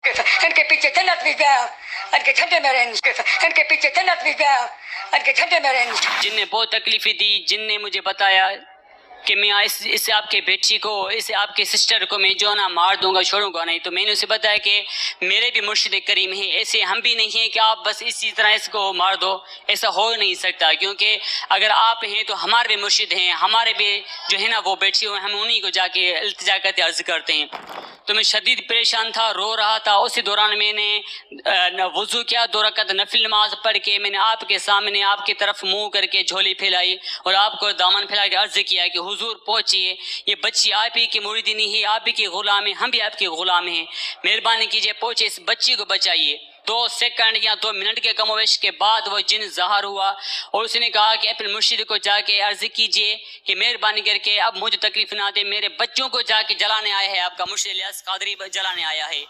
ان کے پیچھے جنت بھی گیا، ان کے جھنڈے میں رہیں، ان کے پیچھے جنت بھی گیا، ان کے جھنڈے میں رہیں۔ جن نے بہت تکلیفیں دی، جن نے مجھے بتایا کہ میں اس آپ کے بیٹی کو، اسے آپ کے سسٹر کو میں جو ہے نا مار دوں گا، چھوڑوں گا نہیں، تو میں نے اسے بتایا کہ میرے بھی مرشد کریم ہیں، ایسے ہم بھی نہیں ہیں کہ آپ بس اسی طرح اس کو مار دو، ایسا ہو نہیں سکتا، کیونکہ اگر آپ ہیں تو ہمارے بھی مرشد ہیں، ہمارے بھی جو ہے نا وہ بیٹی ہو، ہم انہی کو جا کے التجا کرتے عرض کرتے ہیں۔ تو میں شدید پریشان تھا، رو رہا تھا، اسی دوران میں نے وضو کیا، 2 رکعت نفل نماز پڑھ کے میں نے آپ کے سامنے آپ کی طرف منہ کر کے جھولی پھیلائی اور آپ کو دامن پھیلا کے عرض کیا کہ حضور پہنچیے، یہ بچی آپ ہی کی مریدنی ہے، آپ ہی کے غلام ہیں، ہم بھی آپ کے غلام ہیں، مہربانی کیجئے پہنچے، اس بچی کو بچائیے۔ 2 سیکنڈ یا 2 منٹ کے کم و بیش کے بعد وہ جن ظاہر ہوا اور اس نے کہا کہ اپنے مرشد کو جا کے عرض کیجئے کہ مہربانی کر کے اب مجھے تکلیف نہ دے، میرے بچوں کو جا کے جلانے آیا ہے، آپ کا مرشد الیاس قادری جلانے آیا ہے۔